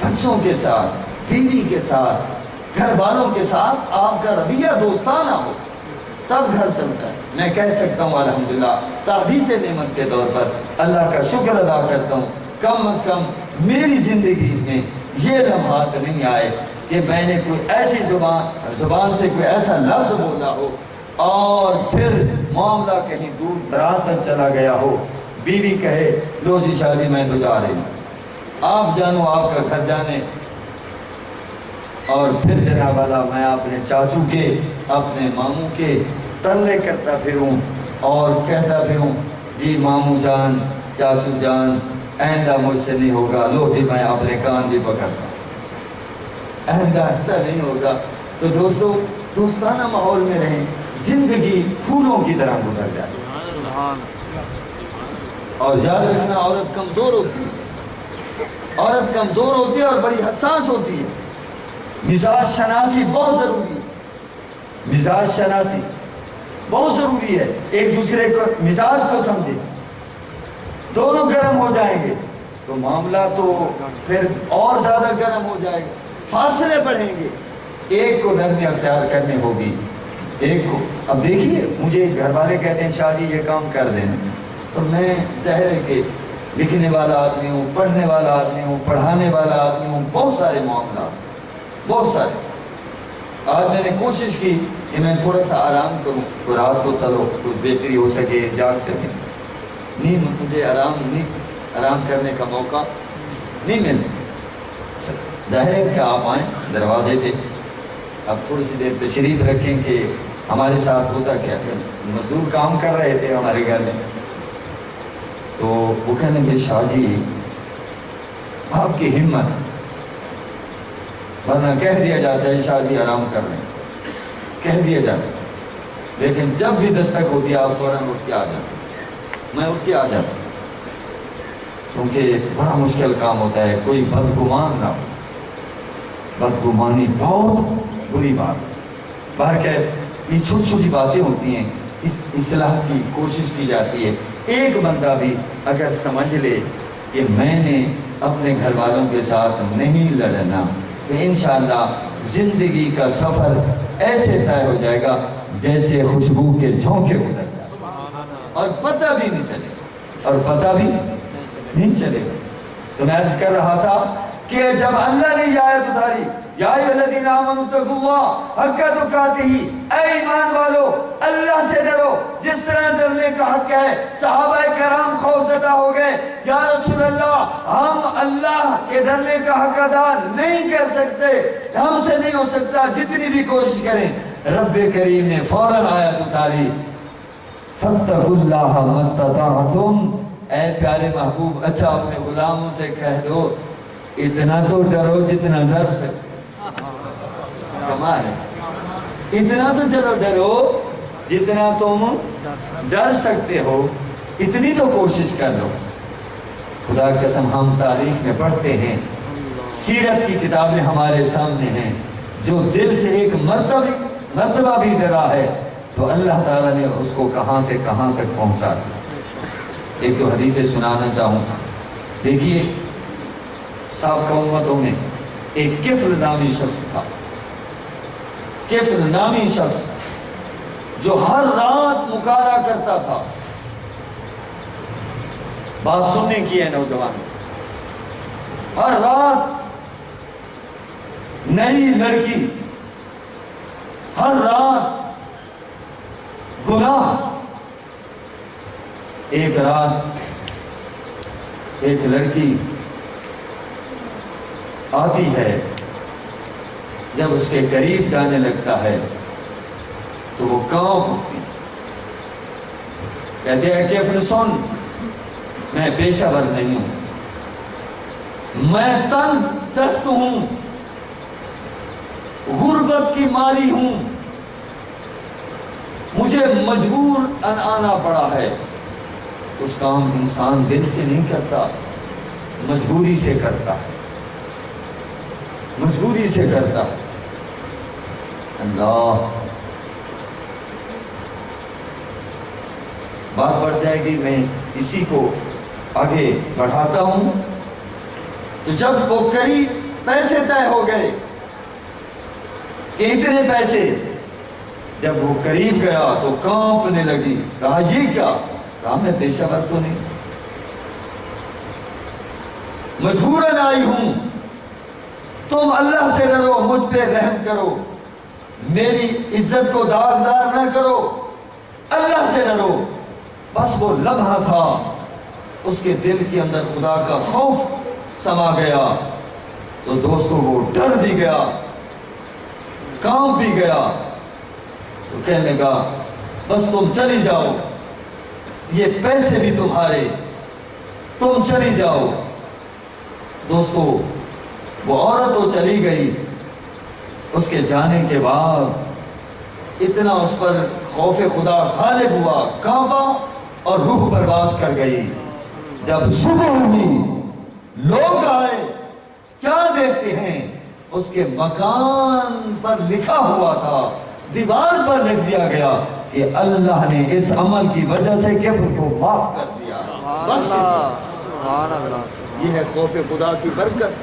بچوں کے ساتھ, بیوی کے ساتھ, گھر والوں کے ساتھ آپ کا رویہ دوستانہ ہو تب گھر چلتا ہے. میں کہہ سکتا ہوں الحمدللہ تحدیث نعمت کے طور پر اللہ کا شکر ادا کرتا ہوں, کم از کم میری زندگی میں یہ لمحات نہیں آئے کہ میں نے کوئی ایسی زبان سے کوئی ایسا لفظ بولا ہو اور پھر معاملہ کہیں دور دراز تک چلا گیا ہو. بیوی کہے لو جی شادی میں تو جا رہی ہوں, آپ جانو آپ کا گھر جانے, اور پھر جناب والا میں اپنے چاچو کے اپنے ماموں کے ترلے کرتا پھروں اور کہتا پھروں جی ماموں جان چاچو جان آئندہ مجھ سے نہیں ہوگا, لو جی میں اپنے کان بھی پکڑتا ہوں, آئندہ ایسا نہیں ہوگا. تو دوستو دوستانہ ماحول میں رہیں, زندگی پھولوں کی طرح گزر جائے. سبحان اور یاد رکھنا عورت کمزور ہوتی ہے, عورت کمزور ہوتی ہے اور بڑی حساس ہوتی ہے. مزاج شناسی بہت ضروری ہے, مزاج شناسی بہت ضروری ہے. ایک دوسرے کو مزاج کو سمجھے, دونوں گرم ہو جائیں گے تو معاملہ تو پھر اور زیادہ گرم ہو جائے گا, فاصلے بڑھیں گے. ایک کو نرمی اختیار کرنی ہوگی, ایک کو. اب دیکھیے مجھے گھر والے کہتے ہیں شادی یہ کام کر دینا, تو میں ظاہر ہے کہ لکھنے والا آدمی ہوں, پڑھنے والا آدمی ہوں, پڑھانے والا آدمی ہوں, بہت سارے معاملات بہت سارے. آج میں نے کوشش کی کہ میں تھوڑا سا آرام کروں, تو رات کو چلو کچھ بہتری ہو سکے, جاگ سکے. نیند مجھے آرام کرنے کا موقع نہیں ملتا. ظاہر ہے کہ آپ آئیں دروازے پہ, اب تھوڑی سی دیر تشریف رکھیں کہ ہمارے ساتھ ہوتا کیا. مزدور کام کر رہے تھے ہمارے گھر میں, تو وہ کہنے لگے شاہ جی آپ کی ہمت, ورنہ کہہ دیا جاتا ہے شادی آرام کر رہے ہیں, کہہ دیا جاتا ہے, لیکن جب بھی دستک ہوتی ہے آپ فوراً اٹھ کے آ جاتے. میں اٹھ کے آ جاتا ہوں، کیونکہ بڑا مشکل کام ہوتا ہے، کوئی بدگمان نہ ہو، بدگمانی بہت بری بات ہے۔ باہر کہ یہ چھوٹی چھوٹی باتیں ہوتی ہیں، اس اصلاح کی کوشش کی جاتی ہے۔ ایک بندہ بھی اگر سمجھ لے کہ میں نے اپنے گھر والوں کے ساتھ نہیں لڑنا، تو انشاءاللہ زندگی کا سفر ایسے طے ہو جائے گا جیسے خوشبو کے جھونکے گزر جائے، اور پتہ بھی نہیں چلے گا، اور پتہ بھی نہیں چلے گا۔ تو میں عرض کر رہا تھا کہ جب اللہ نے یہ آیت اتاری، یا ایھا الذین آمنوا اتقوا اللہ حق تقاتہ، اے ایمان والو اللہ سے ڈرو جس طرح ڈرنے کا حق ہے۔ صحابہ کرام خوفزدہ ہو گئے، یا رسول اللہ ہم اللہ کے ڈرنے کا حق ادا نہیں کر سکتے، ہم سے نہیں ہو سکتا جتنی بھی کوشش کریں۔ رب کریم نے فوراً آیت اتاری، فاتقوا اللہ ما استطعتم، اے پیارے محبوب اچھا اپنے غلاموں سے کہہ دو اتنا تو ڈرو جتنا ڈر سکتے۔ کمال ہے، اتنا تو چلو ڈرو جتنا تم ڈر سکتے ہو، اتنی تو کوشش کر لو۔ خدا کی قسم ہم تاریخ میں پڑھتے ہیں، سیرت کی کتابیں ہمارے سامنے ہیں، جو دل سے ایک مرتبہ بھی ڈرا ہے تو اللہ تعالیٰ نے اس کو کہاں سے کہاں تک پہنچا دیا۔ ایک تو حدیثیں سنانا چاہوں، دیکھیے سابقہ امتوں میں ایک کفل نامی شخص تھا، کفل نامی شخص جو ہر رات مکالمہ کرتا تھا۔ بات سننے کی ہے نوجوان، ہر رات نئی لڑکی، ہر رات گناہ۔ ایک رات ایک لڑکی آتی ہے، جب اس کے قریب جانے لگتا ہے تو وہ کانپ اٹھتی، کہتے ہیں کہ پھر سن، میں پیشہ ور نہیں ہوں، میں تنگ دست ہوں، غربت کی ماری ہوں، مجھے مجبور آنا پڑا ہے۔ اس کام انسان دل سے نہیں کرتا، مجبوری سے کرتا ہے، مجبوری سے کرتا ہے۔ اللہ، بات بڑھ جائے گی، میں اسی کو آگے بڑھاتا ہوں۔ تو جب وہ قریب پیسے طے ہو گئے کہ اتنے پیسے، جب وہ قریب گیا تو کانپنے لگی، کہا یہ کیا؟ کہا میں پیشہ ور تو نہیں، مجبوراً آئی ہوں، تم اللہ سے ڈرو، مجھ پہ رحم کرو، میری عزت کو داغدار نہ کرو، اللہ سے ڈرو۔ بس وہ لمحہ تھا، اس کے دل کے اندر خدا کا خوف سما گیا، تو دوستوں وہ ڈر بھی گیا، کانپ بھی گیا، تو کہنے لگا بس تم چلی جاؤ، یہ پیسے بھی تمہارے، تم چلی جاؤ۔ دوستو وہ عورت تو چلی گئی، اس کے جانے کے بعد اتنا اس پر خوف خدا غالب ہوا، کعبہ اور روح پرواز کر گئی۔ جب صبح ہوئی، لوگ آئے، کیا دیکھتے ہیں؟ اس کے مکان پر لکھا ہوا تھا، دیوار پر لکھ دیا گیا کہ اللہ نے اس عمل کی وجہ سے کفر کو معاف کر دیا، بخش دیا۔ سبحان اللہ، یہ ہے خوف خدا کی برکت،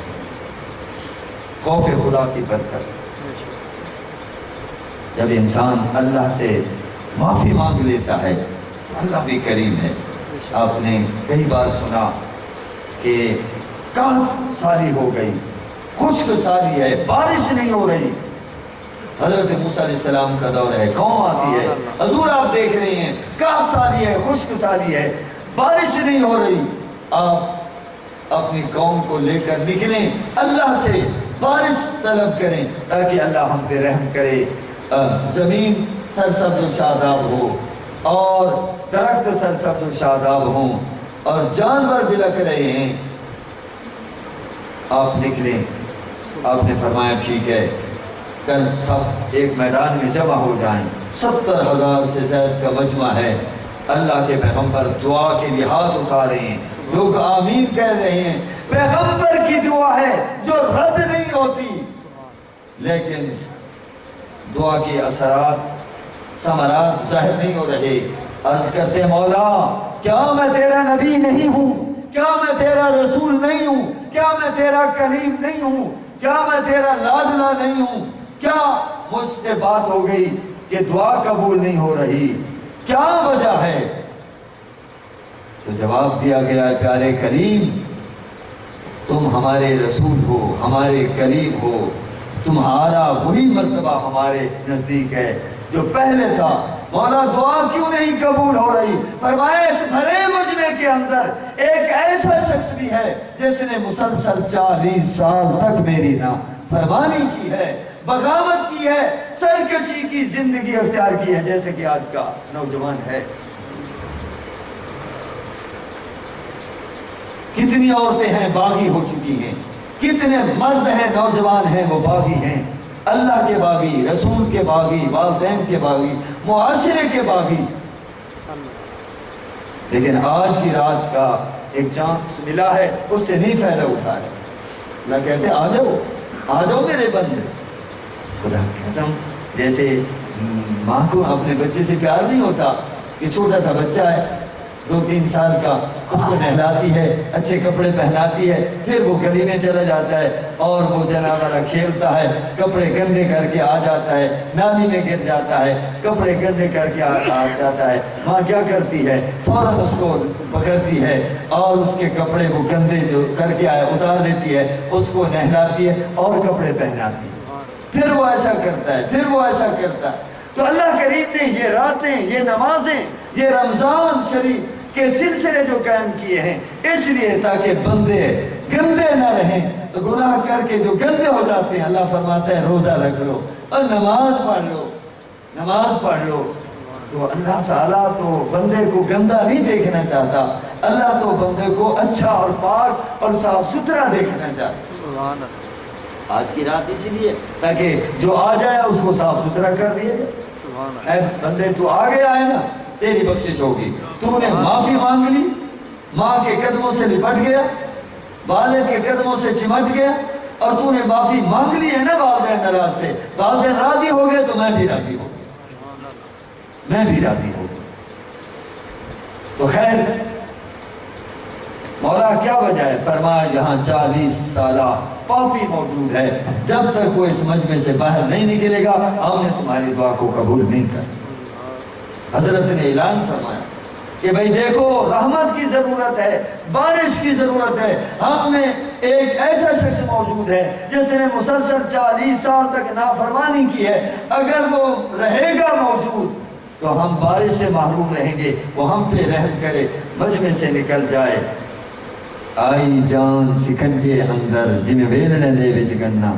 خوف خدا کی برکت۔ جب انسان اللہ سے معافی مانگ لیتا ہے تو اللہ بھی کریم ہے۔ آپ نے کئی بار سنا کہ قحط سالی ہو گئی، خشک سالی ہے، بارش نہیں ہو رہی۔ حضرت موسیٰ علیہ السلام کا دور ہے، قوم آتی ہے، حضور آپ دیکھ رہے ہیں قحط سالی ہے، خشک سالی ہے، بارش نہیں ہو رہی۔ آپ اپنی قوم کو لے کر نکلیں، اللہ سے بارش طلب کریں تاکہ اللہ ہم پہ رحم کرے، زمین سرسبز و شاداب ہو اور درخت سرسبز و شاداب ہوں اور جانور بلک رہے ہیں۔ آپ نکلیں، آپ نے فرمایا ٹھیک ہے، کل سب ایک میدان میں جمع ہو جائیں، 70,000 سے زائد کا مجمع ہے، اللہ کے پیغمبر دعا کے لیے ہاتھ اٹھا رہے ہیں، لوگ آمین کہہ رہے ہیں۔ پیغمبر کی دعا ہے جو رد نہیں ہوتی، لیکن دعا کے اثرات ثمرات ظاہر نہیں ہو رہے۔ عرض کرتے مولا کیا میں تیرا نبی نہیں ہوں؟ کیا میں تیرا رسول نہیں ہوں؟ کیا میں تیرا کلیم نہیں ہوں؟ کیا میں تیرا لاڈلا نہیں ہوں؟ کیا مجھ سے بات ہو گئی کہ دعا قبول نہیں ہو رہی؟ کیا وجہ ہے؟ تو جواب دیا گیا ہے پیارے کریم تم ہمارے رسول ہو، ہمارے کلیم ہو، تمہارا وہی مرتبہ ہمارے نزدیک ہے جو پہلے تھا۔ مولا دعا کیوں نہیں قبول ہو رہی؟ فرمایا اس بھرے مجمع کے اندر ایک ایسا شخص بھی ہے جس نے مسلسل 40 سال تک میری نافرمانی کی ہے، بغاوت کی ہے، سرکشی کی زندگی اختیار کی ہے، جیسے کہ آج کا نوجوان ہے۔ کتنی عورتیں ہیں باغی ہو چکی ہیں، کتنے مرد ہیں نوجوان ہیں وہ باغی ہیں، اللہ کے باغی، رسول کے باغی، والدین کے باغی، معاشرے کے باغی۔ لیکن آج کی رات کا ایک چانس ملا ہے، اس سے نہیں فائدہ اٹھا ہے۔ اللہ کہتے ہیں آ جاؤ میرے بندے۔ خدا کی قسم جیسے ماں کو اپنے بچے سے پیار نہیں ہوتا کہ چھوٹا سا بچہ ہے 2-3 سال کا، اس کو نہلاتی ہے، اچھے کپڑے پہناتی ہے، پھر وہ گلی میں چلا جاتا ہے اور وہ جنازہ کھیلتا ہے، کپڑے گندے کر کے آ جاتا ہے، نالی میں گر جاتا ہے، کپڑے گندے کر کے آ جاتا ہے۔ ماں کیا کرتی ہے؟ فوراً اس کو پکڑتی ہے اور اس کے کپڑے وہ گندے جو کر کے آئے اتار دیتی ہے، اس کو نہلاتی ہے اور کپڑے پہناتی ہے، پھر وہ ایسا کرتا ہے، پھر وہ ایسا کرتا ہے۔ تو اللہ کریم نے یہ راتیں، یہ نمازیں، یہ رمضان شریف کے سلسلے جو قائم کیے ہیں اس لیے تاکہ بندے گندے نہ رہیں، تو گناہ کر کے جو گندے ہو جاتے ہیں اللہ فرماتا ہے روزہ رکھ لو اور نماز پڑھ لو، نماز پڑھ لو۔ تو اللہ تعالیٰ تو بندے کو گندا نہیں دیکھنا چاہتا، اللہ تو بندے کو اچھا اور پاک اور صاف ستھرا دیکھنا چاہتا۔ آج کی رات اسی لیے تاکہ جو آ جائے اس کو صاف ستھرا کر دیا جائے۔ اے بندے تو آ گیا ہے نا، تیری بخشش ہوگی۔ تو نے معافی مانگ لی، ماں کے قدموں سے لپٹ گیا، والد کے قدموں سے چمٹ گیا، اور تو نے معافی مانگ لی ہے نا، والدین ناراض تھے، والدین راضی ہو گئے تو میں بھی راضی ہوں، میں بھی راضی ہوں۔ تو خیر مولا کیا وجہ ہے؟ فرمایا یہاں 40 سالہ پاپی موجود ہے، جب تک وہ اس مجمع سے باہر نہیں نکلے گا ہم نے تمہاری دعا کو قبول نہیں کر۔ حضرت نے اعلان فرمایا کہ بھئی دیکھو رحمت کی ضرورت ہے، بارش کی ضرورت ہے، ہم میں ایک ایسا شخص موجود ہے جس نے مسلسل 40 سال تک نافرمانی کی ہے، اگر وہ رہے گا موجود تو ہم بارش سے محروم رہیں گے، وہ ہم پہ رحم کرے، مجمع سے نکل جائے۔ آئی جان شکنجے اندر جمیں ویلنے دے وچ گنا،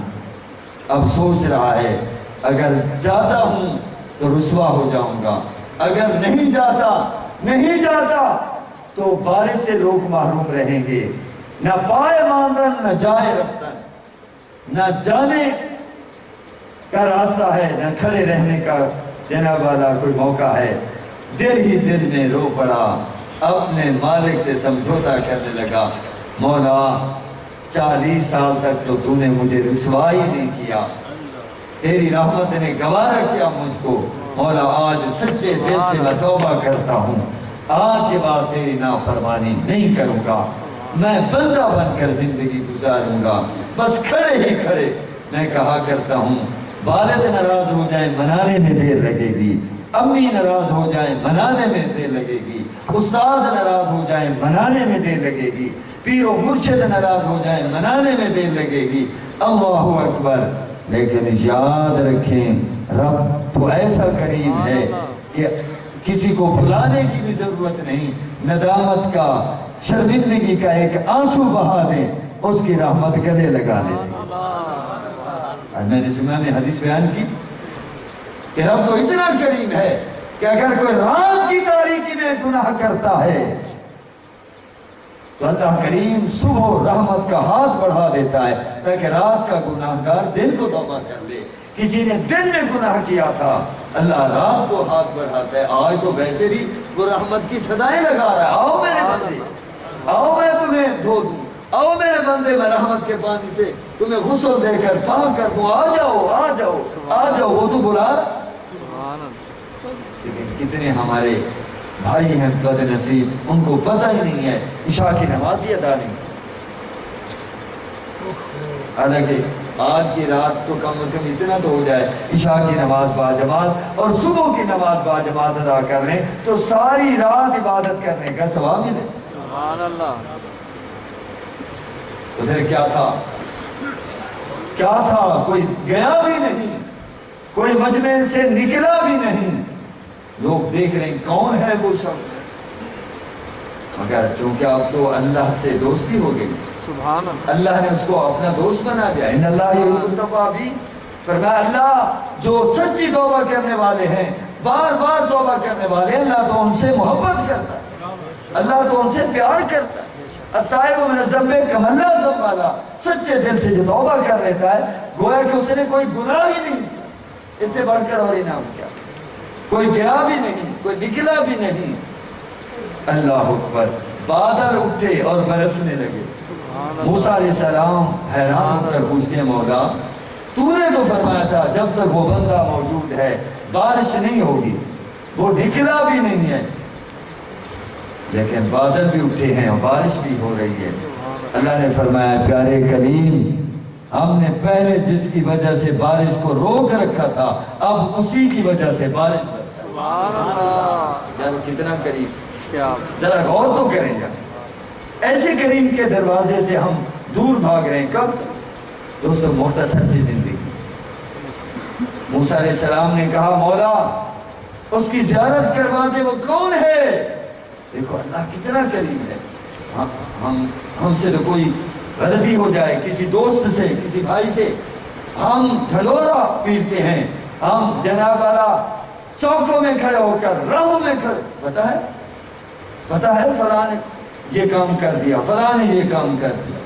اب سوچ رہا ہے اگر جاتا ہوں تو رسوا ہو جاؤں گا، اگر نہیں جاتا تو بارش سے لوگ محروم رہیں گے، نہ پائے ماندن نہ جائے رفتن، نہ جانے کا راستہ ہے نہ کھڑے رہنے کا جناب والا کوئی موقع ہے۔ دل ہی دل میں رو پڑا، اپنے مالک سے سمجھوتا کرنے لگا، مولا 40 سال تک تو نے مجھے رسوائی نہیں کیا، تیری رحمت نے گوارا کیا مجھ کو، مولا آج سچے دل سے میں توبہ کرتا ہوں، آج کے بعد تیری نافرمانی نہیں کروں گا، میں بندہ بن کر زندگی گزاروں گا۔ بس کھڑے ہی کھڑے میں کہا کرتا ہوں والد ناراض ہو جائیں منانے میں دیر لگے گی، امی ناراض ہو جائیں منانے میں دیر لگے گی، استاد ناراض ہو جائیں منانے میں دیر لگے گی، پیر و مرشد ناراض ہو جائیں منانے میں دیر لگے گی، اللہ اکبر۔ لیکن یاد رکھیں رب تو ایسا کریم ہے کہ کسی کو بلانے کی بھی ضرورت نہیں، ندامت کا شرمندگی کا ایک آنسو بہا دے اس کی رحمت گلے لگا دے۔ میں نے جمعہ میں حدیث بیان کی کہ رب تو اتنا کریم ہے کہ اگر کوئی رات کی تاریکی میں گناہ کرتا ہے تو اللہ کریم صبح رحمت کا ہاتھ بڑھا دیتا ہے تاکہ رات کا گناہگار دن کو توبہ کر لے۔ کسی نے دن میں گناہ کیا تھا، اللہ رات کو ہاتھ بڑھاتا ہے، آج تو ویسے بھی وہ رحمت کی صدائیں لگا رہا ہے، آؤ میرے بندے، آؤ میں تمہیں دھو دوں، آؤ میرے بندے میں رحمت کے پانی سے تمہیں غسل دے کر پاک کر دوں، آ جاؤ آ جاؤ آ جاؤ، وہ تو بلا رہا۔ لیکن کتنے ہمارے بھائی ہیں بد نصیب، ان کو پتہ ہی نہیں ہے عشاء کی نماز ہی ادا نہیں۔ حالانکہ آج کی رات تو کم از کم اتنا تو ہو جائے، عشاء کی نماز باجماعت اور صبح کی نماز باجماعت ادا کر لیں تو ساری رات عبادت کرنے کا ثواب ملے۔ سبحان اللہ۔ تو پھر کیا تھا؟ کیا تھا؟ کوئی گیا بھی نہیں، کوئی مجمع سے نکلا بھی نہیں، لوگ دیکھ رہے ہیں کون ہے وہ شخص، مگر چونکہ اب تو اللہ سے دوستی ہو گئی، سبحان اللہ۔ اللہ نے اس کو اپنا دوست بنا دیا۔ ان اللہ یحب التوابین، فرمایا اللہ جو سچی توبہ کرنے والے ہیں، بار بار توبہ کرنے والے، اللہ تو ان سے محبت کرتا ہے، اللہ تو ان سے پیار کرتا ہے۔ التائب من الذنب کمن لا ذنب له، سچے دل سے جو توبہ کر لیتا ہے گویا کہ اس نے کوئی گناہ ہی نہیں کیا، اس سے بڑھ کر اور انعام کیا؟ کوئی گیا بھی نہیں، کوئی نکلا بھی نہیں۔ اللہ اکبر، بادل اٹھے اور برسنے لگے۔ موسیٰ علیہ السلام حیران ہو کر پوچھتے ہیں مولا تو نے تو فرمایا تھا جب تک وہ بندہ موجود ہے بارش نہیں ہوگی، وہ نکلا بھی نہیں ہے، لیکن بادل بھی اٹھے ہیں اور بارش بھی ہو رہی ہے۔ اللہ نے فرمایا پیارے کریم، ہم نے پہلے جس کی وجہ سے بارش کو روک رکھا تھا اب اسی کی وجہ سے بارش برسا۔ سبحان اللہ۔ یار کتنا کریم، کیا ذرا غور تو کریں گا، ایسے کریم کے دروازے سے ہم دور بھاگ رہے ہیں کب؟ دوستو مختصر سی زندگی۔ موسیٰ علیہ السلام نے کہا مولا اس کی زیارت کروا دے، وہ کون ہے؟ دیکھو اللہ کتنا کریم ہے، ہم سے تو کوئی غلطی ہو جائے، کسی دوست سے کسی بھائی سے ہم ڈھلورا پیٹتے ہیں، ہم جناب والا چوکوں میں کھڑے ہو کر راہوں میں کھڑے، پتہ ہے فلاں نے یہ کام کر دیا، فلاں نے یہ کام کر دیا۔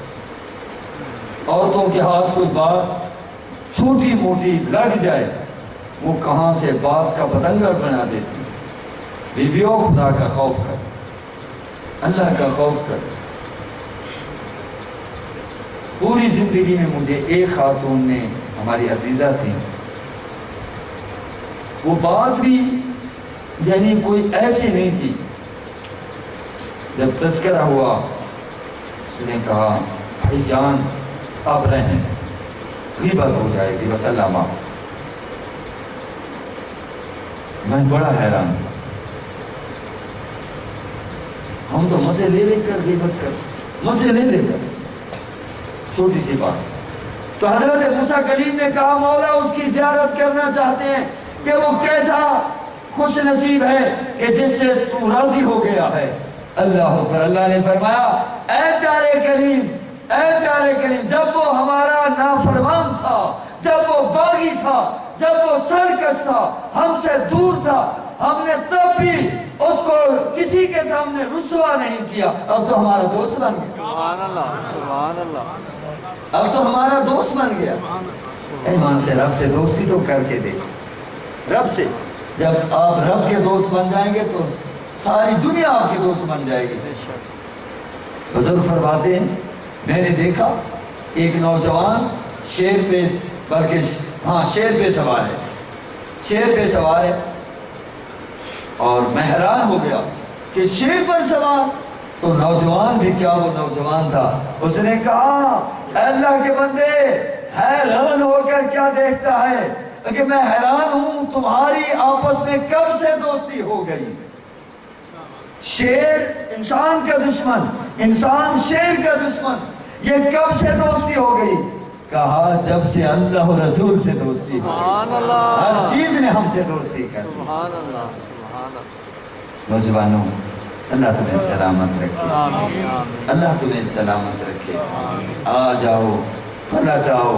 عورتوں کے ہاتھ کوئی بات چھوٹی موٹی لگ جائے وہ کہاں سے بات کا پتنگڑ بنا دیتی۔ بیویوں خدا کا خوف کر، اللہ کا خوف کر۔ پوری زندگی میں مجھے ایک خاتون نے، ہماری عزیزہ تھی، وہ بات بھی یعنی کوئی ایسی نہیں تھی، جب تذکرہ ہوا اس نے کہا بھائی جان آپ رہیں، غیبت ہو جائے گی، بس اللہ معاف۔ میں بڑا حیران، ہم تو مزے لے کر غیبت کر، مزے لے کر چھوٹی سی بات۔ تو حضرت موسیٰ کلیم نے کہا مولا اس کی زیارت کرنا چاہتے ہیں کہ وہ کیسا خوش نصیب ہے کہ جس سے تو راضی ہو گیا ہے۔ اللہ اکبر، اللہ نے فرمایا اے پیارے کریم، اے پیارے کریم، جب وہ ہمارا نافرمان تھا، جب وہ باغی تھا، جب وہ سرکش تھا، ہم سے دور تھا، ہم نے تب بھی اس کو کسی کے سامنے رسوا نہیں کیا، اب تو ہمارا دوست بن گیا۔ سبحان اللہ، سبحان اللہ۔ اب تو ہمارا دوست بن گیا۔ ایمان سے رب سے دوستی تو کر کے دیکھو، رب سے جب آپ رب کے دوست بن جائیں گے تو ساری دنیا آپ کی دوست بن جائے گی۔ بزرگ فرماتے ہیں میں نے دیکھا ایک نوجوان شیر پہ، بلکہ شیر پہ سوار ہے، شیر پہ سوار ہے، اور میں حیران ہو گیا کہ شیر پر سوار، تو نوجوان بھی کیا وہ نوجوان تھا، اس نے کہا اے اللہ کے بندے حیران ہو کر کیا دیکھتا ہے کہ میں حیران ہوں تمہاری آپس میں کب سے دوستی ہو گئی۔ شیر انسان کا دشمن، انسان شیر کا دشمن، یہ کب سے دوستی ہو گئی؟ کہا جب سے اللہ و رسول سے دوستی ہو گئی، ہر چیز نے ہم سے دوستی کر دی۔ سبحان اللہ، سبحان اللہ۔ نوجوانوں اللہ تمہیں سلامت رکھے، آمین، اللہ تمہیں سلامت رکھے۔ آ جاؤ، پلٹ آؤ،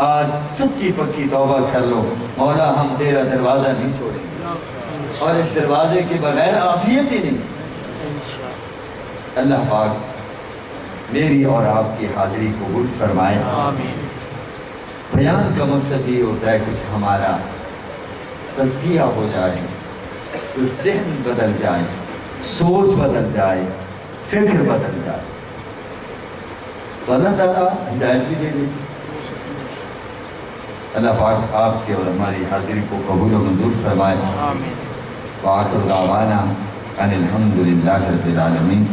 آج سچی پکی توبہ کر لو، مولا ہم تیرا دروازہ نہیں چھوڑیں گے، اور اس دروازے کے بغیر عافیت ہی نہیں۔ اللہ پاک میری اور آپ کی حاضری قبول فرمائے۔ آمین۔ بیان کا مقصد یہ ہوتا ہے کچھ ہمارا تزکیہ ہو جائے، کچھ ذہن بدل جائے، سوچ بدل جائے، فکر بدل جائے تو اللہ تعالیٰ ہدایت بھی دے دے۔ اللہ پاک آپ کے اور ہماری حاضری کو قبول و منظور فرمائے۔ آمین۔ وآخر دعوانا ان الحمد للہ رب العالمین۔